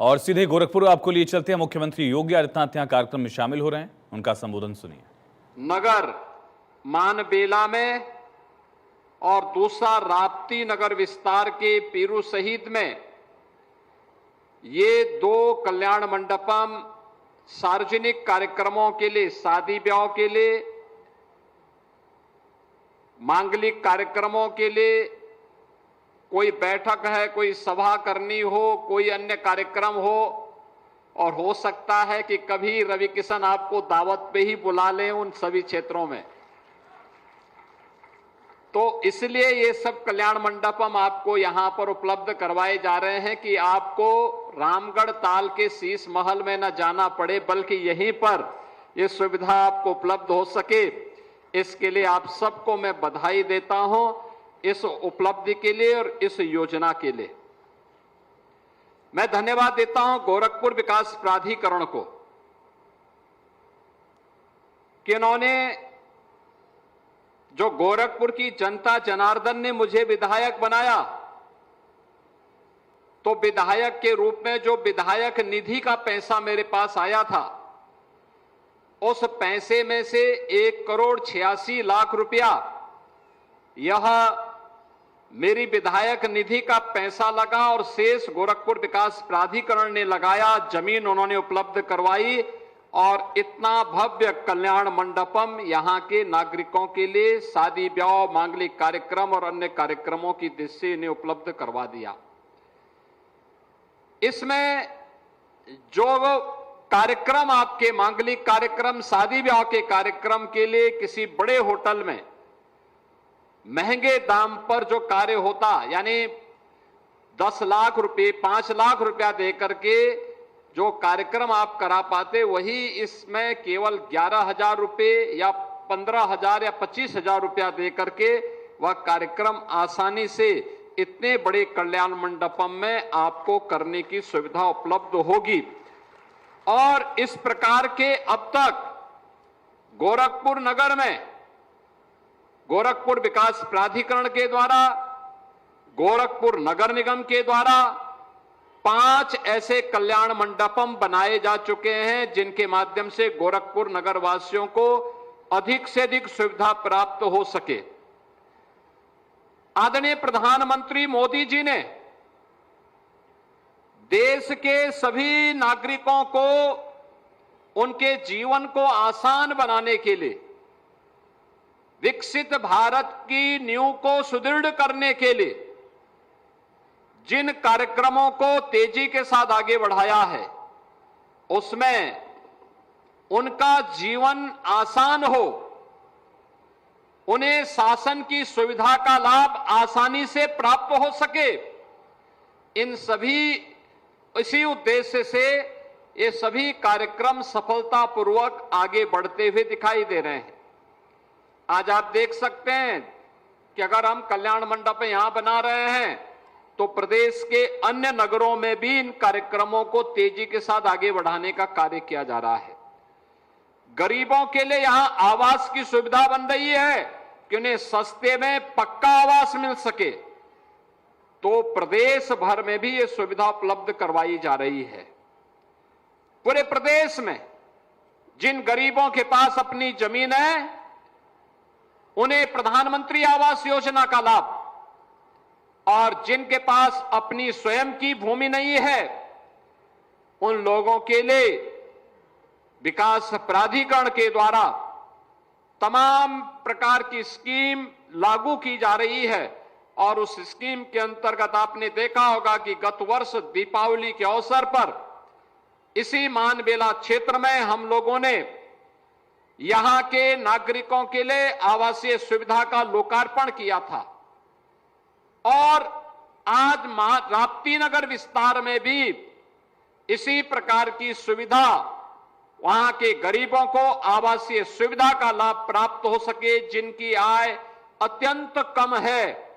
और सीधे गोरखपुर आपको लिए चलते हैं। मुख्यमंत्री योगी आदित्यनाथ यहां कार्यक्रम में शामिल हो रहे हैं, उनका संबोधन सुनिए। नगर मानबेला में और दूसरा राप्ती नगर विस्तार के पीरू शहीद में ये दो कल्याण मंडपम सार्वजनिक कार्यक्रमों के लिए, शादी ब्याह के लिए, मांगलिक कार्यक्रमों के लिए, कोई बैठक है, कोई सभा करनी हो, कोई अन्य कार्यक्रम हो, और हो सकता है कि कभी रवि किशन आपको दावत पे ही बुला लें उन सभी क्षेत्रों में। तो इसलिए ये सब कल्याण मंडपम आपको यहां पर उपलब्ध करवाए जा रहे हैं कि आपको रामगढ़ ताल के शीश महल में न जाना पड़े, बल्कि यहीं पर ये सुविधा आपको उपलब्ध हो सके। इसके लिए आप सबको मैं बधाई देता हूं, इस उपलब्धि के लिए और इस योजना के लिए। मैं धन्यवाद देता हूं गोरखपुर विकास प्राधिकरण को कि उन्होंने, जो गोरखपुर की जनता जनार्दन ने मुझे विधायक बनाया, तो विधायक के रूप में जो विधायक निधि का पैसा मेरे पास आया था, उस पैसे में से 1,86,00,000 रुपया यह मेरी विधायक निधि का पैसा लगा और शेष गोरखपुर विकास प्राधिकरण ने लगाया, जमीन उन्होंने उपलब्ध करवाई और इतना भव्य कल्याण मंडपम यहां के नागरिकों के लिए शादी ब्याह, मांगलिक कार्यक्रम और अन्य कार्यक्रमों की दृष्टि इन्हें उपलब्ध करवा दिया। इसमें जो कार्यक्रम आपके मांगलिक कार्यक्रम, शादी ब्याह के कार्यक्रम के लिए किसी बड़े होटल में महंगे दाम पर जो कार्य होता, यानी 10 लाख रुपए, 5 लाख रुपया देकर के जो कार्यक्रम आप करा पाते, वही इसमें केवल 11,000 रुपए या 15,000 या 25,000 रुपया देकर के वह कार्यक्रम आसानी से इतने बड़े कल्याण मंडपम में आपको करने की सुविधा उपलब्ध होगी। और इस प्रकार के अब तक गोरखपुर नगर में गोरखपुर विकास प्राधिकरण के द्वारा, गोरखपुर नगर निगम के द्वारा 5 ऐसे कल्याण मंडपम बनाए जा चुके हैं, जिनके माध्यम से गोरखपुर नगर वासियों को अधिक से अधिक सुविधा प्राप्त हो सके। आदरणीय प्रधानमंत्री मोदी जी ने देश के सभी नागरिकों को उनके जीवन को आसान बनाने के लिए, विकसित भारत की नींव को सुदृढ़ करने के लिए जिन कार्यक्रमों को तेजी के साथ आगे बढ़ाया है, उसमें उनका जीवन आसान हो, उन्हें शासन की सुविधा का लाभ आसानी से प्राप्त हो सके, इन सभी इसी उद्देश्य से ये सभी कार्यक्रम सफलतापूर्वक आगे बढ़ते हुए दिखाई दे रहे हैं। आज आप देख सकते हैं कि अगर हम कल्याण मंडप यहां बना रहे हैं, तो प्रदेश के अन्य नगरों में भी इन कार्यक्रमों को तेजी के साथ आगे बढ़ाने का कार्य किया जा रहा है। गरीबों के लिए यहां आवास की सुविधा बन रही है कि उन्हें सस्ते में पक्का आवास मिल सके, तो प्रदेश भर में भी ये सुविधा उपलब्ध करवाई जा रही है। पूरे प्रदेश में जिन गरीबों के पास अपनी जमीन है, उन्हें प्रधानमंत्री आवास योजना का लाभ, और जिनके पास अपनी स्वयं की भूमि नहीं है, उन लोगों के लिए विकास प्राधिकरण के द्वारा तमाम प्रकार की स्कीम लागू की जा रही है। और उस स्कीम के अंतर्गत आपने देखा होगा कि गत वर्ष दीपावली के अवसर पर इसी मानबेला क्षेत्र में हम लोगों ने यहां के नागरिकों के लिए आवासीय सुविधा का लोकार्पण किया था। और आज राप्ती नगर विस्तार में भी इसी प्रकार की सुविधा, वहां के गरीबों को आवासीय सुविधा का लाभ प्राप्त हो सके, जिनकी आय अत्यंत कम है,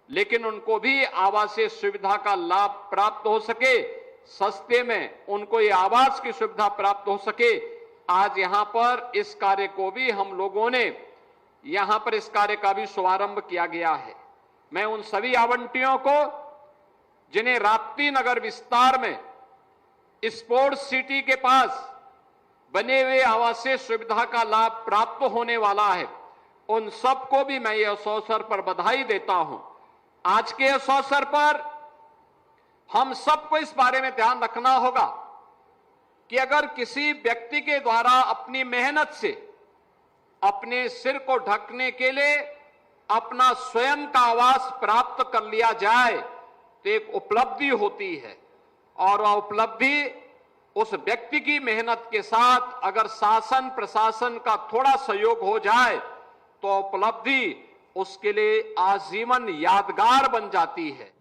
लेकिन उनको भी आवासीय सुविधा का लाभ प्राप्त हो सके, सस्ते में उनको ये आवास की सुविधा प्राप्त हो सके। आज यहां पर इस कार्य को भी हम लोगों ने, यहां पर इस कार्य का भी शुभारंभ किया गया है। मैं उन सभी आवंटियों को, जिन्हें राप्ती नगर विस्तार में स्पोर्ट्स सिटी के पास बने हुए आवासीय सुविधा का लाभ प्राप्त होने वाला है, उन सबको भी मैं इस अवसर पर बधाई देता हूं। आज के इस अवसर पर हम सबको इस बारे में ध्यान रखना होगा कि अगर किसी व्यक्ति के द्वारा अपनी मेहनत से अपने सिर को ढकने के लिए अपना स्वयं का आवास प्राप्त कर लिया जाए तो एक उपलब्धि होती है, और वह उपलब्धि उस व्यक्ति की मेहनत के साथ अगर शासन प्रशासन का थोड़ा सहयोग हो जाए तो उपलब्धि उसके लिए आजीवन यादगार बन जाती है।